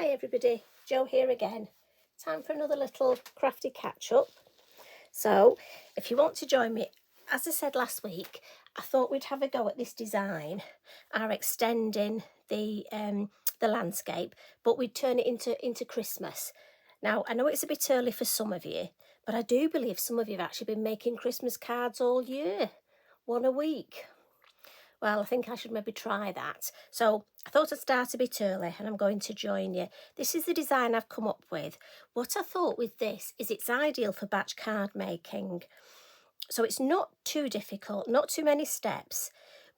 Hi everybody, Jo here again. Time for another little crafty catch up. So if you want to join me, as I said last week, I thought we'd have a go at this design, our extending the landscape, but we'd turn it into Christmas. Now I know it's a bit early for some of you, but I do believe some of you have actually been making Christmas cards all year, one a week. Well, I think I should maybe try that. So I thought I'd start a bit early and I'm going to join you. This is the design I've come up with. What I thought with this is it's ideal for batch card making. So it's not too difficult, not too many steps.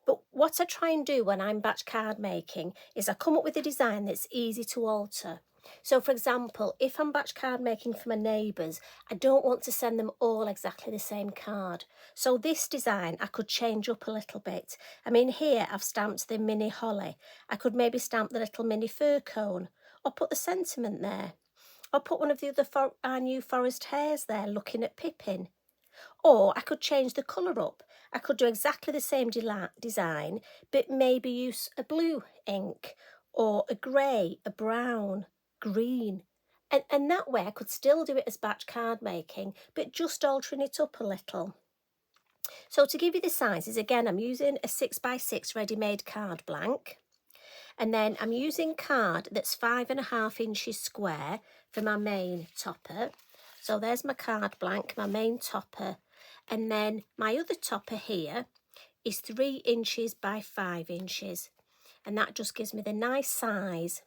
But what I try and do when I'm batch card making is I come up with a design that's easy to alter. So for example, if I'm batch card making for my neighbours, I don't want to send them all exactly the same card. So this design I could change up a little bit. I mean, here I've stamped the mini holly. I could maybe stamp the little mini fir cone or put the sentiment there. Or put one of the other our new forest hares there looking at Pipin. Or I could change the colour up. I could do exactly the same design, but maybe use a blue ink or a grey, a brown, green. And that way I could still do it as batch card making, but just altering it up a little. So to give you the sizes, again, I'm using a 6x6 ready-made card blank. And then I'm using card that's 5.5 inches square for my main topper. So there's my card blank, my main topper. And then my other topper here is 3 inches by 5 inches. And that just gives me the nice size.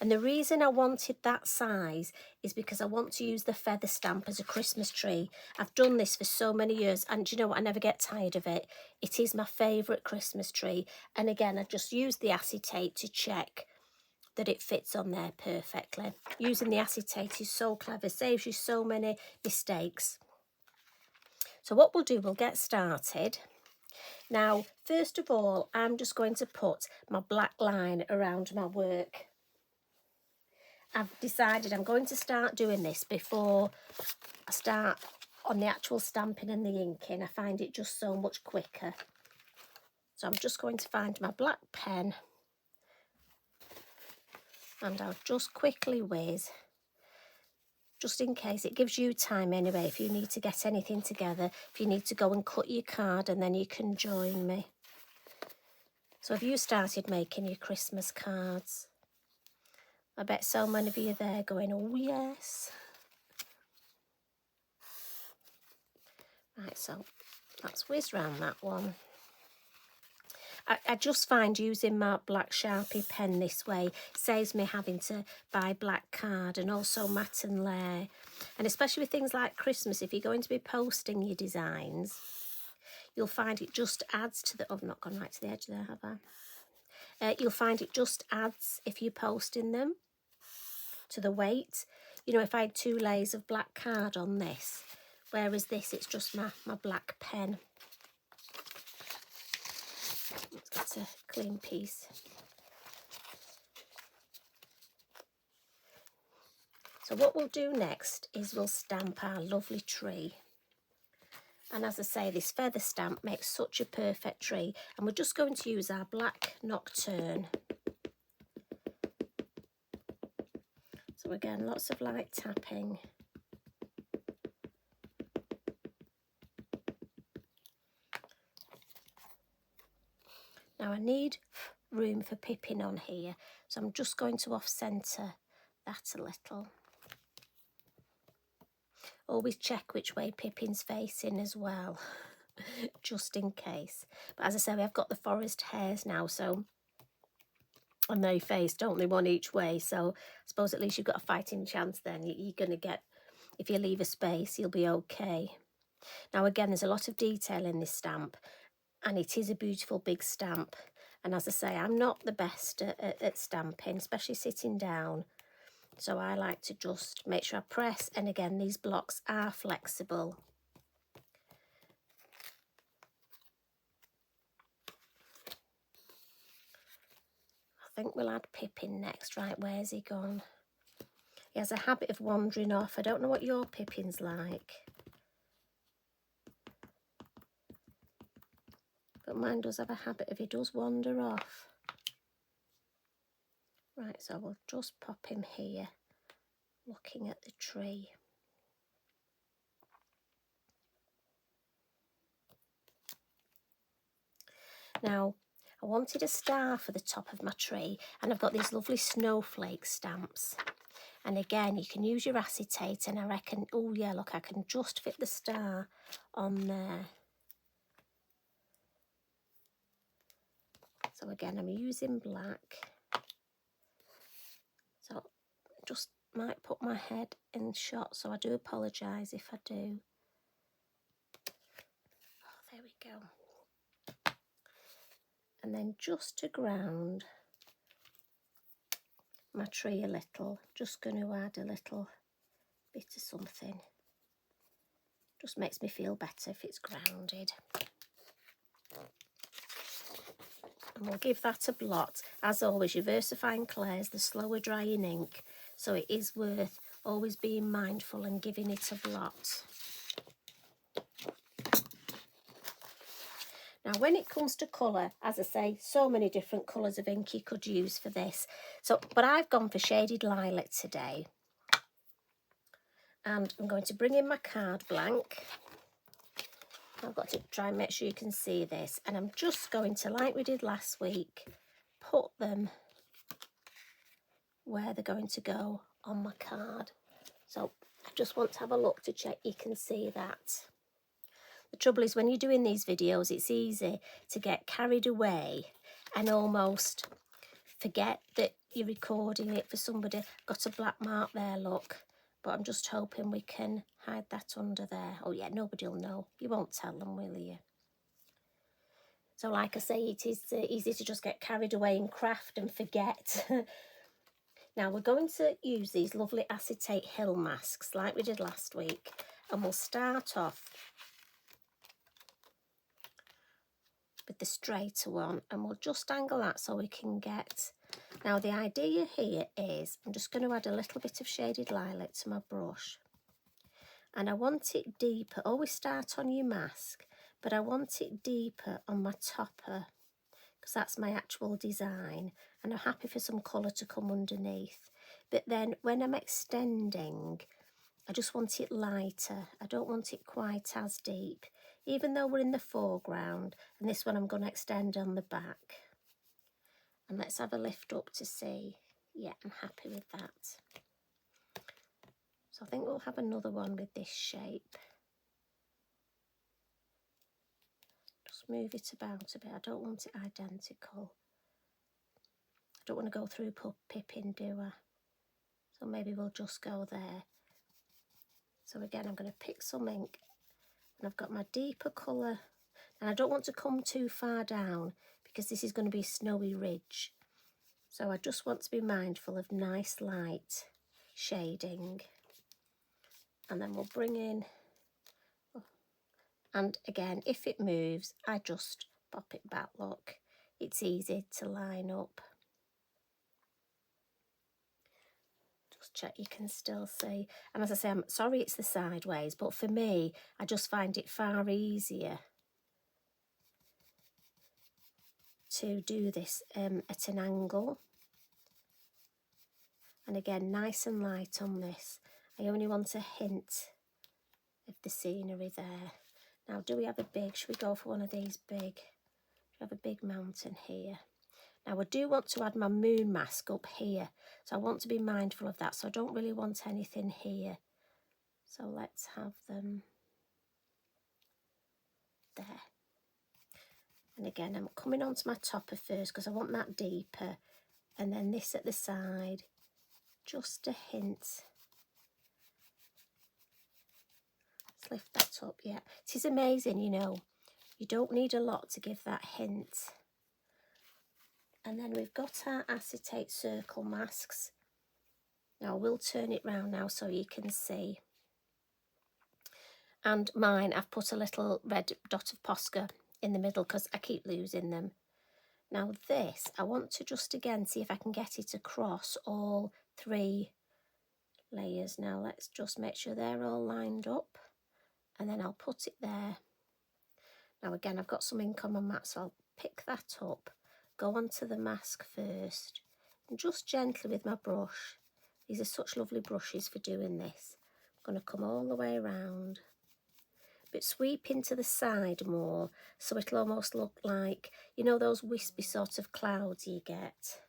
And the reason I wanted that size is because I want to use the feather stamp as a Christmas tree. I've done this for so many years and do you know what? I never get tired of it. It is my favourite Christmas tree. And again, I just use the acetate to check that it fits on there perfectly. Using the acetate is so clever, saves you so many mistakes. So what we'll do, we'll get started. Now, first of all, I'm just going to put my black line around my work. I've decided I'm going to start doing this before I start on the actual stamping and the inking. I find it just so much quicker. So I'm just going to find my black pen and I'll just quickly whiz, just in case. It gives you time anyway if you need to get anything together, if you need to go and cut your card, and then you can join me. So have you started making your Christmas cards? I bet so many of you are there going, oh yes. Right, so let's whiz round that one. I just find using my black Sharpie pen this way saves me having to buy black card and also matte and layer. And especially with things like Christmas, if you're going to be posting your designs, you'll find it just adds to the... Oh, I've not gone right to the edge there, have I? You'll find it just adds, if you're posting them, to the weight. You know, if I had 2 layers of black card on this, whereas this, it's just my black pen. Let's get a clean piece. So what we'll do next is we'll stamp our lovely tree. And as I say, this feather stamp makes such a perfect tree. And we're just going to use our black Nocturne. So again, lots of light tapping. Now I need room for Pipin on here, so I'm just going to off-centre that a little. Always check which way Pipin's facing as well, just in case. But as I say, I've got the forest hares now, so... And they face, don't they, one each way, so I suppose at least you've got a fighting chance then. You're going to get, if you leave a space, you'll be okay. Now again, there's a lot of detail in this stamp, and it is a beautiful big stamp. And as I say, I'm not the best at stamping, especially sitting down. So I like to just make sure I press, and again, these blocks are flexible. I think we'll add Pipin next. Right, where's he gone? He has a habit of wandering off. I don't know what your Pipin's like, but mine does have a habit of he does wander off. Right, so we'll just pop him here, looking at the tree. Now, I wanted a star for the top of my tree, and I've got these lovely snowflake stamps. And again, you can use your acetate, and I reckon, oh yeah, look, I can just fit the star on there. So again, I'm using black. So just might put my head in shot, so I do apologise if I do. Oh, there we go. And then just to ground my tree a little, just going to add a little bit of something. Just makes me feel better if it's grounded. And we'll give that a blot. As always, your VersaFine clays, the slower drying ink, so it is worth always being mindful and giving it a blot. Now, when it comes to colour, as I say, so many different colours of ink you could use for this. But I've gone for shaded lilac today. And I'm going to bring in my card blank. I've got to try and make sure you can see this. And I'm just going to, like we did last week, put them where they're going to go on my card. So I just want to have a look to check you can see that. The trouble is, when you're doing these videos, it's easy to get carried away and almost forget that you're recording it for somebody. Got a black mark there, look. But I'm just hoping we can hide that under there. Oh yeah, nobody will know. You won't tell them, will you? So like I say, it is easy to just get carried away in craft and forget. Now we're going to use these lovely acetate hill masks like we did last week. And we'll start off with the straighter one, and we'll just angle that so we can get. Now the idea here is I'm just going to add a little bit of shaded lilac to my brush, and I want it deeper. Always start on your mask, but I want it deeper on my topper because that's my actual design, and I'm happy for some colour to come underneath. But then when I'm extending, I just want it lighter. I don't want it quite as deep, even though we're in the foreground. And this one I'm going to extend on the back. And let's have a lift up to see. Yeah, I'm happy with that. So I think we'll have another one with this shape. Just move it about a bit. I don't want it identical. I don't want to go through Pipin, do I? So maybe we'll just go there. So again, I'm going to pick some ink, and I've got my deeper colour, and I don't want to come too far down because this is going to be a snowy ridge. So I just want to be mindful of nice light shading. And then we'll bring in, and again, if it moves, I just pop it back, look. It's easy to line up. Just check you can still see. And as I say, I'm sorry it's the sideways, but for me, I just find it far easier to do this at an angle. And again, nice and light on this. I only want a hint of the scenery there. Now, do we have a big, should we go for one of these big? We have a big mountain here. Now, I do want to add my moon mask up here. So I want to be mindful of that. So I don't really want anything here. So let's have them there. And again, I'm coming onto my topper first because I want that deeper. And then this at the side, just a hint. Let's lift that up, yeah. It is amazing, you know. You don't need a lot to give that hint. And then we've got our acetate circle masks. Now, we'll turn it round now so you can see. And mine, I've put a little red dot of Posca in the middle because I keep losing them. Now this, I want to just again see if I can get it across all 3 layers. Now let's just make sure they're all lined up, and then I'll put it there. Now again, I've got some ink on my mat, so I'll pick that up, go onto the mask first, And just gently with my brush, these are such lovely brushes for doing this. I'm going to come all the way around, but sweep into the side more, so it'll almost look like, you know, those wispy sort of clouds you get,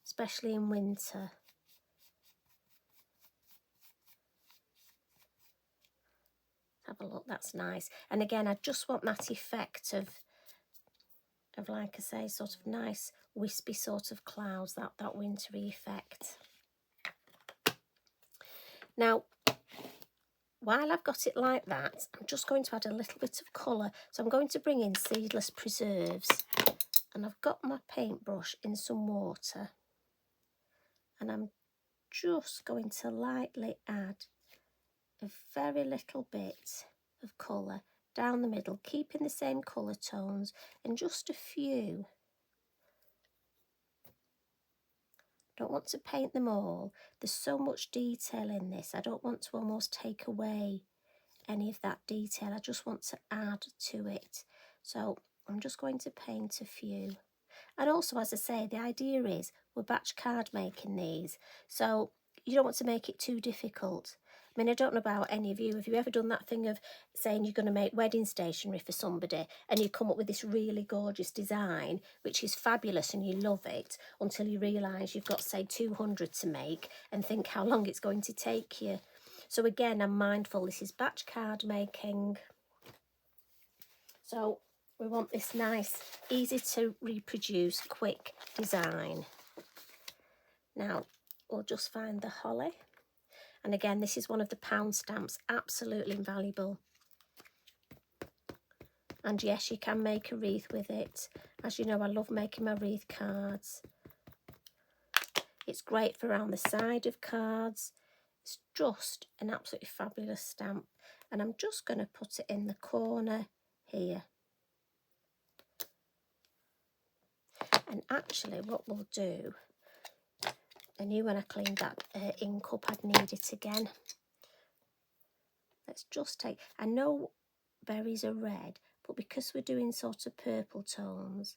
especially in winter. Have a look, that's nice. And again, I just want that effect of like I say, sort of nice wispy sort of clouds, that wintry effect. Now, while I've got it like that, I'm just going to add a little bit of colour. So I'm going to bring in Seedless Preserves, and I've got my paintbrush in some water, and I'm just going to lightly add a very little bit of colour down the middle, keeping the same colour tones, and just a few. Don't want to paint them all. There's so much detail in this. I don't want to almost take away any of that detail. I just want to add to it. So I'm just going to paint a few. And also, as I say, the idea is we're batch card making these, so you don't want to make it too difficult. I mean, I don't know about any of you. Have you ever done that thing of saying you're going to make wedding stationery for somebody and you come up with this really gorgeous design, which is fabulous and you love it, until you realise you've got, say, 200 to make and think how long it's going to take you. So again, I'm mindful this is batch card making. So we want this nice, easy to reproduce, quick design. Now, we'll just find the holly. And again, this is one of the pound stamps, absolutely invaluable. And yes, you can make a wreath with it. As you know, I love making my wreath cards. It's great for around the side of cards. It's just an absolutely fabulous stamp. And I'm just going to put it in the corner here. And actually what we'll do, I knew when I cleaned that ink up I'd need it again. Let's just take, I know berries are red, but because we're doing sort of purple tones,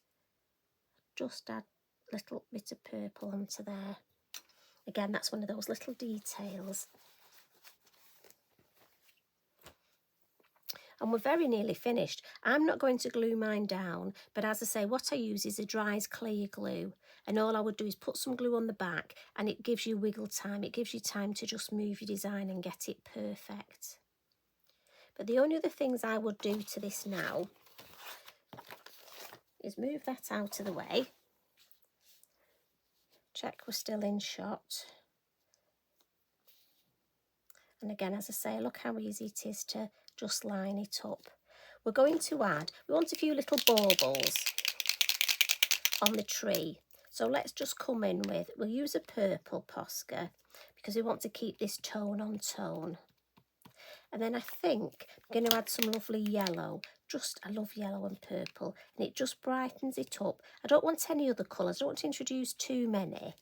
just add a little bit of purple onto there. Again, that's one of those little details. And we're very nearly finished. I'm not going to glue mine down, but as I say, what I use is a dry as clear glue. And all I would do is put some glue on the back, and it gives you wiggle time. It gives you time to just move your design and get it perfect. But the only other things I would do to this now is move that out of the way. Check we're still in shot. And again, as I say, look how easy it is to just line it up. We're going to add, we want a few little baubles on the tree. So let's just come in with, we'll use a purple Posca because we want to keep this tone on tone. And then I think I'm going to add some lovely yellow. Just, I love yellow and purple, and it just brightens it up. I don't want any other colours. I don't want to introduce too many,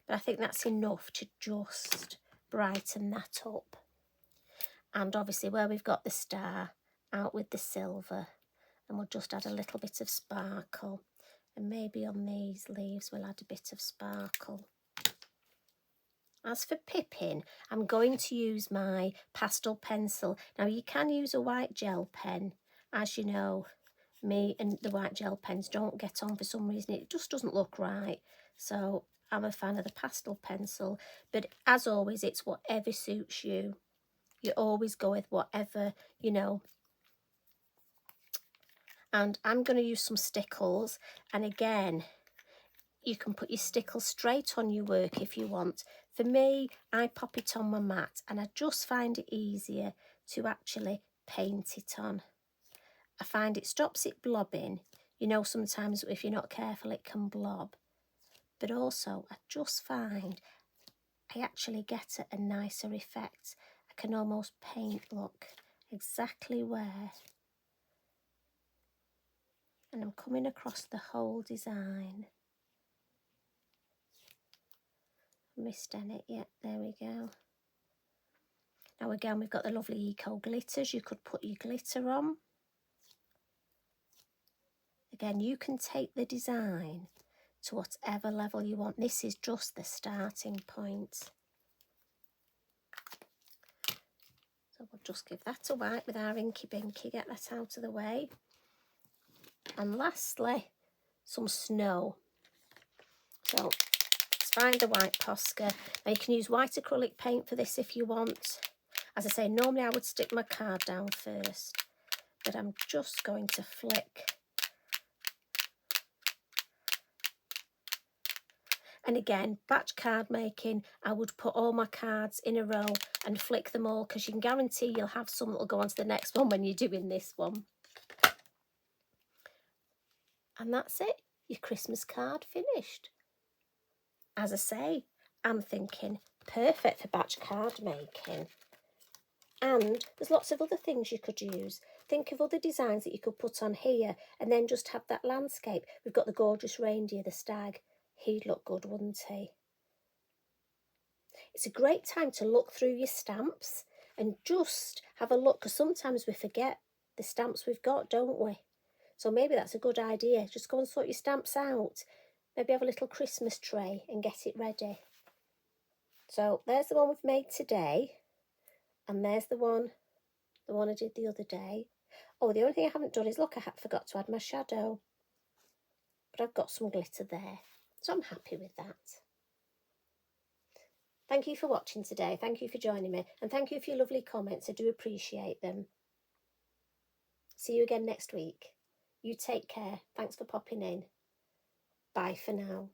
but I think that's enough to just brighten that up. And obviously where we've got the star, out with the silver, and we'll just add a little bit of sparkle. And maybe on these leaves we'll add a bit of sparkle. As for Pipin, I'm going to use my pastel pencil. Now you can use a white gel pen. As you know, me and the white gel pens don't get on for some reason. It just doesn't look right. So I'm a fan of the pastel pencil. But as always, it's whatever suits you. You always go with whatever, you know. And I'm going to use some stickles. And again, you can put your stickles straight on your work if you want. For me, I pop it on my mat, and I just find it easier to actually paint it on. I find it stops it blobbing. You know, sometimes if you're not careful, it can blob. But also, I just find I actually get a nicer effect. I can almost paint, look, exactly where. And I'm coming across the whole design. Missed any, yeah, there we go. Now again, we've got the lovely eco glitters. You could put your glitter on. Again, you can take the design to whatever level you want. This is just the starting point. So we'll just give that a wipe with our Inky Binky, get that out of the way. And lastly, some snow. So let's find the white Posca. Now you can use white acrylic paint for this if you want. As I say, normally I would stick my card down first, but I'm just going to flick. And again, batch card making, I would put all my cards in a row and flick them all, because you can guarantee you'll have some that will go on to the next one when you're doing this one. And that's it, your Christmas card finished. As I say, I'm thinking perfect for batch card making. And there's lots of other things you could use. Think of other designs that you could put on here and then just have that landscape. We've got the gorgeous reindeer, the stag. He'd look good, wouldn't he? It's a great time to look through your stamps and just have a look, because sometimes we forget the stamps we've got, don't we? So maybe that's a good idea. Just go and sort your stamps out. Maybe have a little Christmas tray and get it ready. So there's the one we've made today. And there's the one I did the other day. Oh, the only thing I haven't done is, look, I forgot to add my shadow. But I've got some glitter there. So I'm happy with that. Thank you for watching today. Thank you for joining me. And thank you for your lovely comments. I do appreciate them. See you again next week. You take care. Thanks for popping in. Bye for now.